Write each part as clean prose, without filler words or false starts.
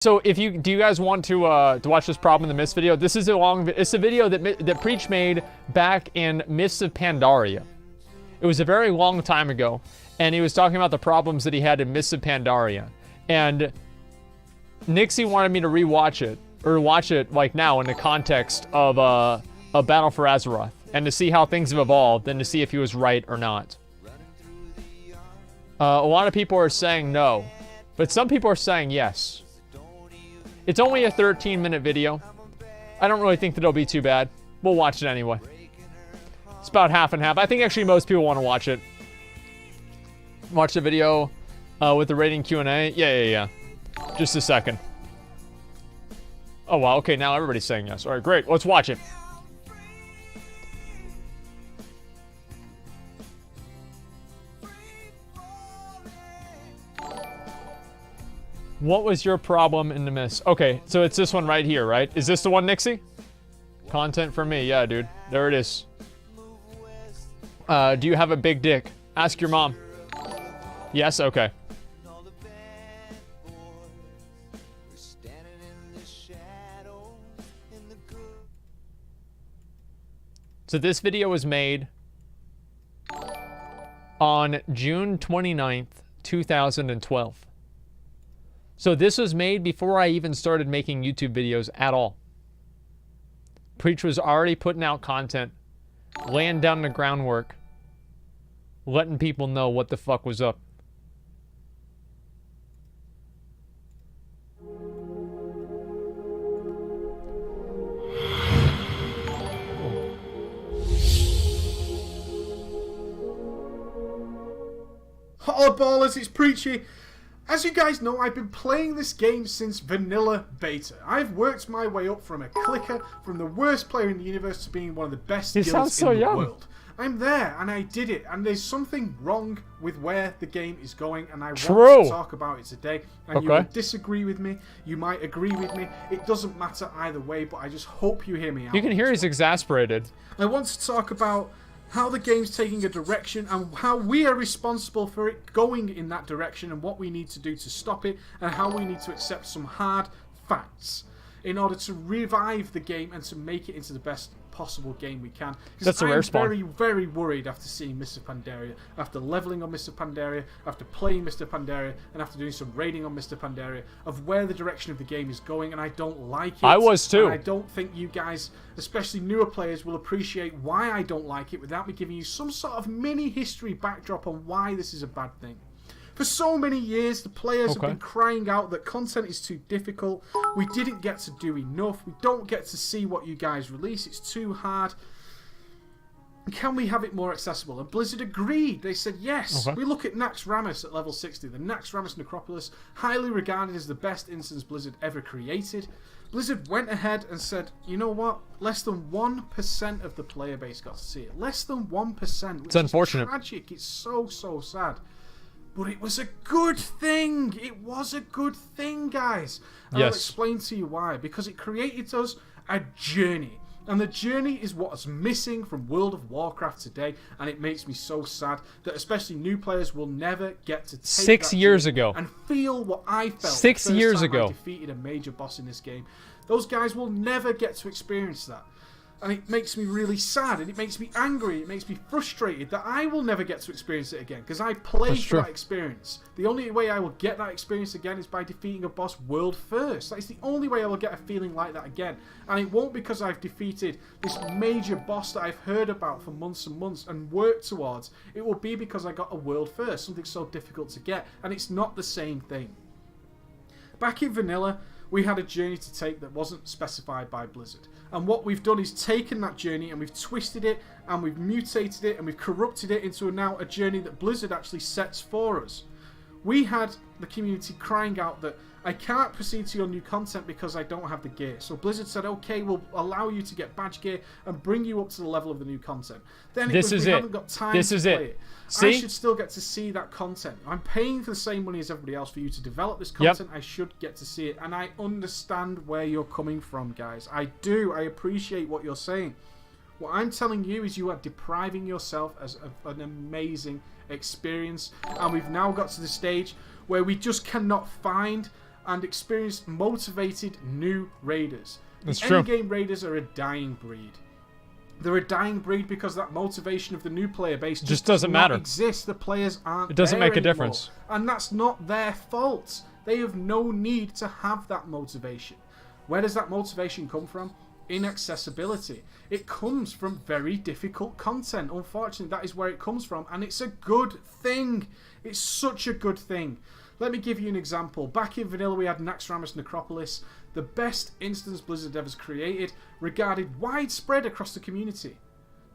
So do you guys want to watch this problem in the Mist video? This is it's a video that Preach made back in Mists of Pandaria. It was a very long time ago, and he was talking about the problems that he had in Mists of Pandaria. And Nixie wanted me to rewatch it, or watch it like now in the context of a Battle for Azeroth, and to see how things have evolved, and to see if he was right or not. A lot of people are saying no, but some people are saying yes. It's only a 13-minute video. I don't really think that it'll be too bad. We'll watch it anyway. It's about half and half. I think actually most people want to watch it. Watch the video with the rating Q&A. Yeah. Just a second. Oh, wow. Okay, now everybody's saying yes. All right, great. Let's watch it. What was your problem in the Mist? Okay, so it's this one right here, right? Is this the one, Nixie? Content for me. Yeah, dude. There it is. Do you have a big dick? Ask your mom. Yes? Okay. So this video was made on June 29th, 2012. So this was made before I even started making YouTube videos at all. Preach was already putting out content, laying down the groundwork, letting people know what the fuck was up. Hello ballers, it's Preachy. As you guys know, I've been playing this game since vanilla beta. I've worked my way up from a clicker, from the worst player in the universe to being one of the best guilds in the world. I'm there, and I did it, and there's something wrong with where the game is going, and I want to talk about it today. And you will disagree with me, you might agree with me, it doesn't matter either way, but I just hope you hear me out. You can hear he's exasperated. I want to talk about how the game's taking a direction and how we are responsible for it going in that direction and what we need to do to stop it and how we need to accept some hard facts in order to revive the game and to make it into the best possible game we can. That's a rare spawn. I'm very, very worried after seeing Mr. Pandaria, after leveling on Mr. Pandaria, after playing Mr. Pandaria, and after doing some raiding on Mr. Pandaria, of where the direction of the game is going, and I don't like it. I was too. And I don't think you guys, especially newer players, will appreciate why I don't like it without me giving you some sort of mini history backdrop on why this is a bad thing. For so many years, the players have been crying out that content is too difficult. We didn't get to do enough. We don't get to see what you guys release. It's too hard. Can we have it more accessible? And Blizzard agreed. They said yes. We look at Nax Ramus at level 60. The Nax Ramus Necropolis, highly regarded as the best instance Blizzard ever created. Blizzard went ahead and said, you know what? Less than 1% of the player base got to see it. Less than 1%. It's unfortunate. It's tragic. It's so, so sad. But it was a good thing. It was a good thing, guys. And I'll explain to you why. Because it created us a journey. And the journey is what's missing from World of Warcraft today. And it makes me so sad that especially new players will never get to take 6 years ago and feel what I felt 6 years ago. I defeated a major boss in this game. Those guys will never get to experience that. And it makes me really sad, and it makes me angry, it makes me frustrated that I will never get to experience it again, because I played for that experience. The only way I will get that experience again is by defeating a boss world first. That is the only way I will get a feeling like that again. And it won't because I've defeated this major boss that I've heard about for months and months and worked towards. It will be because I got a world first, something so difficult to get, and it's not the same thing. Back in vanilla, we had a journey to take that wasn't specified by Blizzard. And what we've done is taken that journey and we've twisted it and we've mutated it and we've corrupted it into now a journey that Blizzard actually sets for us. We had the community crying out that I can't proceed to your new content because I don't have the gear. So Blizzard said, okay, we'll allow you to get badge gear and bring you up to the level of the new content. Then we haven't got time to play it. See? I should still get to see that content. I'm paying for the same money as everybody else for you to develop this content. I should get to see it. And I understand where you're coming from, guys. I do. I appreciate what you're saying. What I'm telling you is you are depriving yourself of an amazing experience. And we've now got to the stage where we just cannot find and experienced motivated new raiders. That's the true. endgame raiders are a dying breed. They're a dying breed because that motivation of the new player base just doesn't matter. Exist. The players aren't. It doesn't there make a anymore. difference. And that's not their fault. They have no need to have that motivation. Where does that motivation come from? Inaccessibility. It comes from very difficult content. Unfortunately, that is where it comes from, and it's a good thing. It's such a good thing. Let me give you an example. Back in Vanilla, we had Naxxramas Necropolis, the best instance Blizzard ever created, regarded widespread across the community.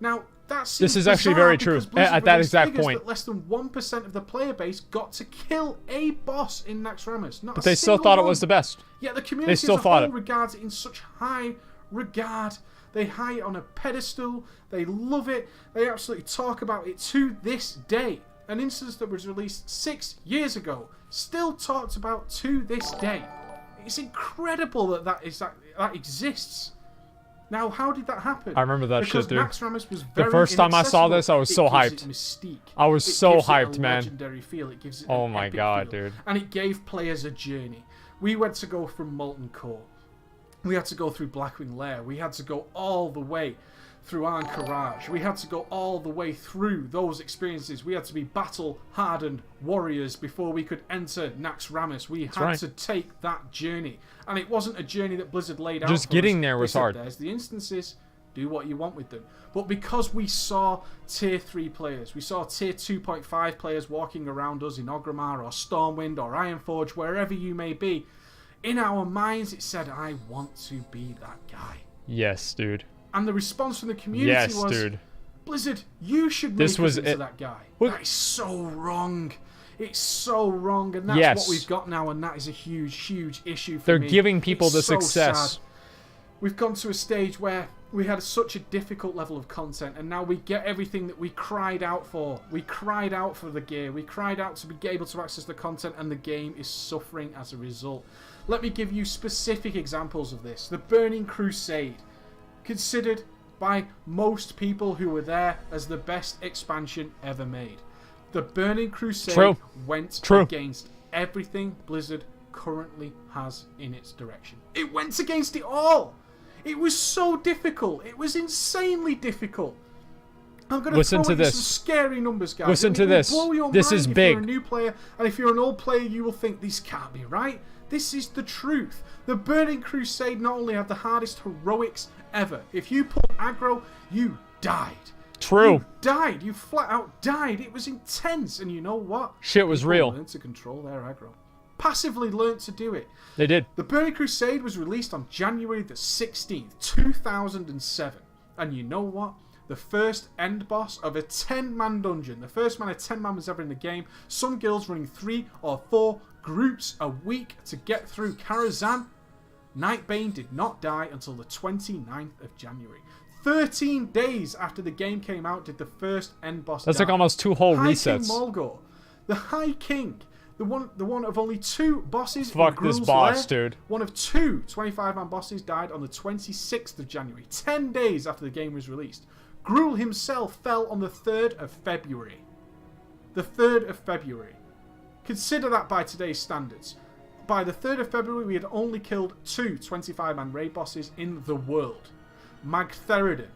Now, this is actually very true. At that exact point, that less than 1% of the player base got to kill a boss in Naxxramas. But they still thought it was the best. Yeah, the community still as a thought whole it. regards it in such high regard. They high it on a pedestal. They love it. They absolutely talk about it to this day. An instance that was released 6 years ago, still talked about to this day. It's incredible that exists. Now, how did that happen? I remember that because shit, dude. Naxxramas was very The first time I saw this, I was so hyped. Mystique. I was so hyped, man. Legendary feel. It gives it Oh an my epic god, feel. dude. And it gave players a journey. We went to go from Molten Core. We had to go through Blackwing Lair. We had to go all the way through Ahn'Qiraj. We had to go all the way through those experiences. We had to be battle-hardened warriors before we could enter Naxxramas. We had to take that journey. And it wasn't a journey that Blizzard laid out Just for getting us. there was hard. There's the instances. Do what you want with them. But because we saw Tier 3 players, we saw Tier 2.5 players walking around us in Orgrimmar or Stormwind or Ironforge, wherever you may be, in our minds it said, I want to be that guy. Yes, dude. And the response from the community was, dude. Blizzard, you should make us into that guy. That is so wrong. It's so wrong, and that's what we've got now, and that is a huge, huge issue for me. They're giving people the so success. Sad. We've gone to a stage where we had such a difficult level of content, and now we get everything that we cried out for. We cried out for the gear. We cried out to be able to access the content, and the game is suffering as a result. Let me give you specific examples of this. The Burning Crusade, considered by most people who were there as the best expansion ever made. The Burning Crusade went against everything Blizzard currently has in its direction. It went against it all. It was so difficult. It was insanely difficult. I'm going to throw you some scary numbers, guys. Listen to this. This is big. If you're a new player, and if you're an old player, you will think, this can't be right. This is the truth. The Burning Crusade not only had the hardest heroics ever. If you pulled aggro, you died. True. You died. You flat out died. It was intense. And you know what? Shit was real. Learned to control their aggro. Passively learned to do it. They did. The Burning Crusade was released on January the 16th, 2007. And you know what? The first end boss of a 10-man dungeon. The first man a 10-man was ever in the game. Some guilds running 3 or 4 groups a week to get through Karazhan. Nightbane did not die until the 29th of January. 13 days after the game came out did the first end boss That's die. like almost 2 whole High resets. King Morgor, the High King, the one of only 2 bosses. Fuck in this Gruul's boss, Lair. dude. One of 2 25-man bosses died on the 26th of January, 10 days after the game was released. Gruul himself fell on the 3rd of February. The 3rd of February. Consider that by today's standards. By the 3rd of February, we had only killed 2 25-man raid bosses in the world. Magtheridon,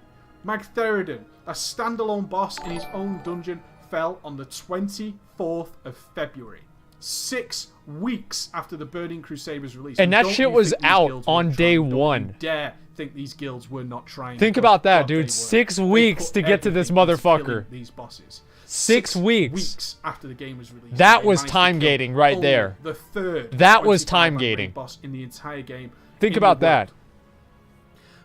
a standalone boss in his own dungeon, fell on the 24th of February. 6 weeks after the Burning Crusade was released. And that shit was out on day 1. Don't you dare think these guilds were not trying. Think about that, dude. 6 weeks to get to this motherfucker. These bosses. 6 weeks after the game was released. That was time gating right there. The 3rd. That was time gating. Boss in the entire game. Think about that.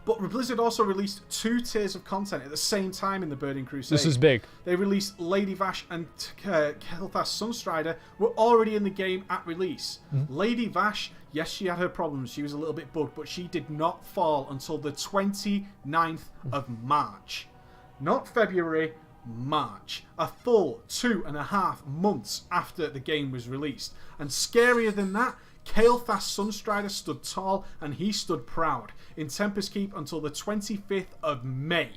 But Blizzard also released 2 tiers of content at the same time in the Burning Crusade. This is big. They released Lady Vash and Kel'Thas Sunstrider were already in the game at release. Lady Vash, yes, she had her problems. She was a little bit bugged, but she did not fall until the 29th of March. Not February, March. A full 2.5 months after the game was released. And scarier than that, Kel'Thas Sunstrider stood tall and he stood proud in Tempest Keep until the 25th of May.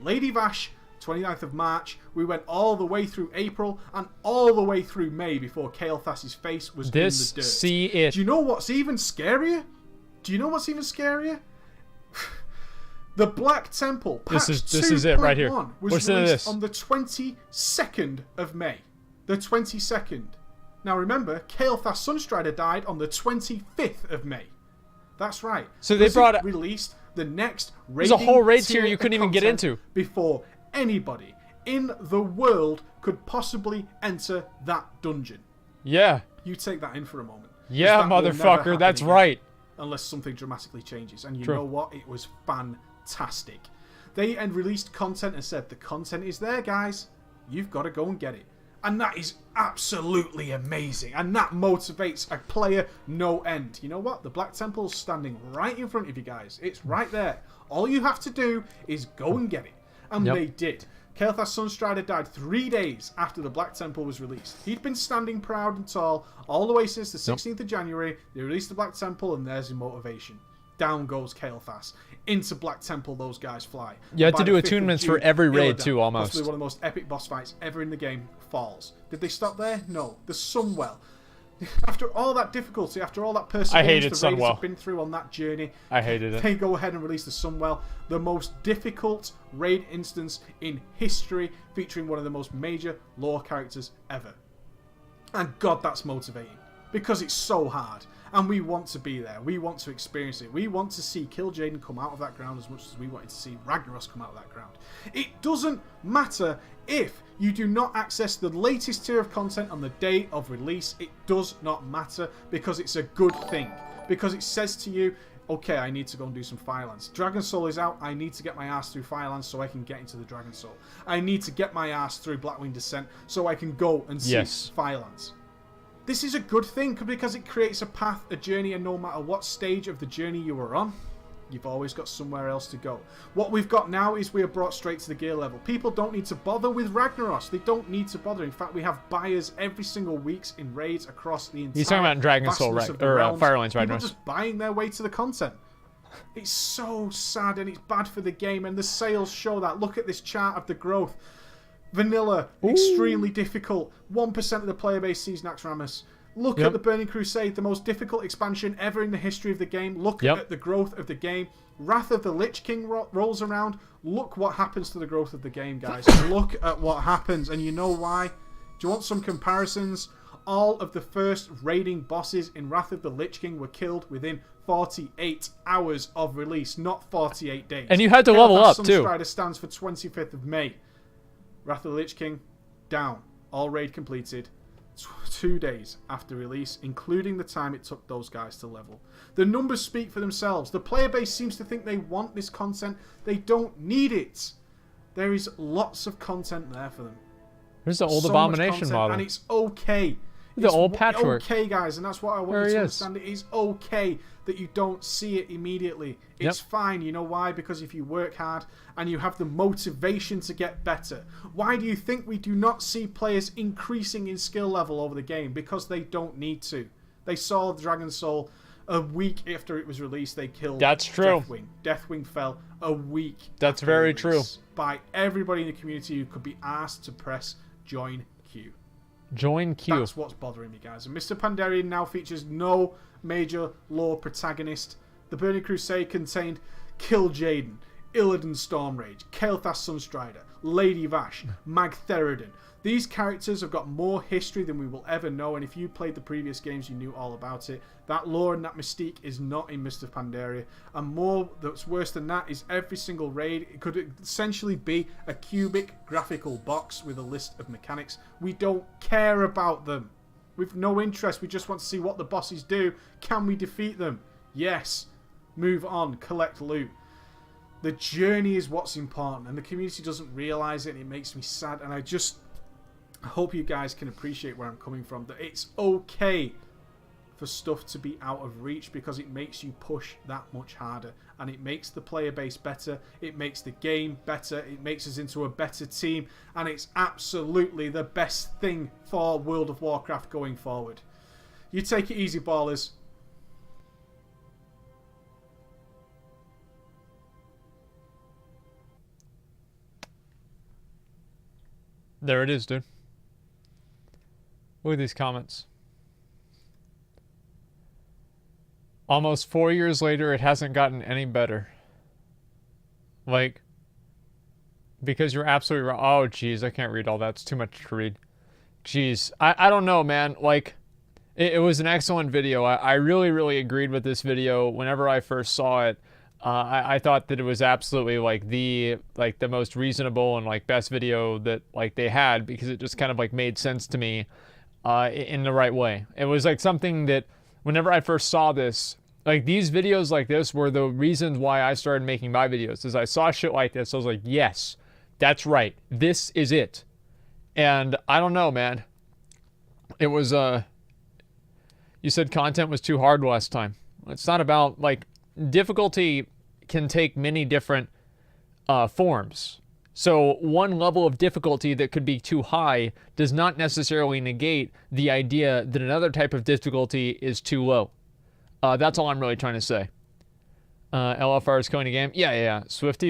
Lady Vash 29th of March. We went all the way through April and all the way through May before Kael'thas's face was in the dirt. See it. Do you know what's even scarier? The Black Temple patch this is it right here. Was Listen to released this. on the 22nd of May. The 22nd. Now remember, Kael'thas Sunstrider died on the 25th of May. That's right. So they brought released the next raid. There's a whole raid tier you couldn't even get into before anybody in the world could possibly enter that dungeon. Yeah. You take that in for a moment. Yeah, motherfucker, that's right. Unless something dramatically changes. And you know what? It was fantastic. They released content and said, the content is there, guys. You've got to go and get it. And that is absolutely amazing. And that motivates a player no end. You know what? The Black Temple's standing right in front of you guys. It's right there. All you have to do is go and get it. And they did. Kael'thas Sunstrider died 3 days after the Black Temple was released. He'd been standing proud and tall all the way since the 16th of January. They released the Black Temple, and there's your motivation. Down goes Kael'thas. Into Black Temple, those guys fly. You had to do attunements for every raid, too, almost. Possibly one of the most epic boss fights ever in the game falls. Did they stop there? No. The Sunwell. After all that difficulty, after all that perseverance I hated the raiders Sunwell. have been through on that journey, I hated it. they go ahead and release the Sunwell, the most difficult raid instance in history, featuring one of the most major lore characters ever. And God, that's motivating. Because it's so hard. And we want to be there. We want to experience it. We want to see Kil'jaeden come out of that ground as much as we wanted to see Ragnaros come out of that ground. It doesn't matter if you do not access the latest tier of content on the day of release. It does not matter, because it's a good thing. Because it says to you, okay, I need to go and do some Firelands. Dragon Soul is out. I need to get my ass through Firelands so I can get into the Dragon Soul. I need to get my ass through Blackwing Descent so I can go and see Firelands. This is a good thing because it creates a path, a journey, and no matter what stage of the journey you are on, you've always got somewhere else to go. What we've got now is we are brought straight to the gear level. People don't need to bother with Ragnaros. They don't need to bother. In fact, we have buyers every single week in raids across the entire. He's talking about Dragon Soul, right? Or Firelands, right? People just buying their way to the content. It's so sad and it's bad for the game, and the sales show that. Look at this chart of the growth. Vanilla, extremely difficult. 1% of the player base sees Naxxramas. Look at the Burning Crusade, the most difficult expansion ever in the history of the game. Look at the growth of the game. Wrath of the Lich King rolls around. Look what happens to the growth of the game, guys. Look at what happens. And you know why? Do you want some comparisons? All of the first raiding bosses in Wrath of the Lich King were killed within 48 hours of release, not 48 days. And you had to level up, too. Sunstrider stands for 25th of May. Wrath of the Lich King, down. All raid completed. 2 days after release, including the time it took those guys to level. The numbers speak for themselves. The player base seems to think they want this content. They don't need it. There is lots of content there for them. There's the old Abomination model. And it's okay. The old patchwork. It's okay, guys, and that's what I want you to understand. It is okay that you don't see it immediately. It's fine. You know why? Because if you work hard and you have the motivation to get better. Why do you think we do not see players increasing in skill level over the game? Because they don't need to. They saw Dragon Soul a week after it was released. They killed Deathwing. Deathwing fell a week. That's very true. By everybody in the community who could be asked to press join queue. Join queue. That's what's bothering me, guys. And Mr. Pandaria now features no major lore protagonist. The Burning Crusade contained Kil'jaeden, Illidan Stormrage, Kael'thas Sunstrider, Lady Vash, Mag Theridon. These characters have got more history than we will ever know, and if you played the previous games, you knew all about it. That lore and that mystique is not in Mr. Pandaria. And more that's worse than that is every single raid, it could essentially be a cubic graphical box with a list of mechanics. We don't care about them. We've no interest. We just want to see what the bosses do. Can we defeat them? Yes. Move on. Collect loot. The journey is what's important, and the community doesn't realize it, and it makes me sad. And I hope you guys can appreciate where I'm coming from. That it's okay for stuff to be out of reach, because it makes you push that much harder, and it makes the player base better, it makes the game better, it makes us into a better team, and it's absolutely the best thing for World of Warcraft going forward. You take it easy, ballers. There it is, dude. Look at these comments. Almost 4 years later, it hasn't gotten any better. Like, because you're absolutely wrong. Oh, jeez, I can't read all that. It's too much to read. Jeez, I don't know, man. Like, it was an excellent video. I really, really agreed with this video whenever I first saw it. I thought that it was absolutely like the most reasonable and like best video that like they had, because it just kind of like made sense to me in the right way. It was like something that whenever I first saw this, like these videos like this were the reasons why I started making my videos. As I saw shit like this, I was like, yes, that's right. This is it. And I don't know, man. It was you said content was too hard last time. It's not about like difficulty can take many different forms. So one level of difficulty that could be too high does not necessarily negate the idea that another type of difficulty is too low. That's all I'm really trying to say. LFR is killing the game. Yeah. Swifty.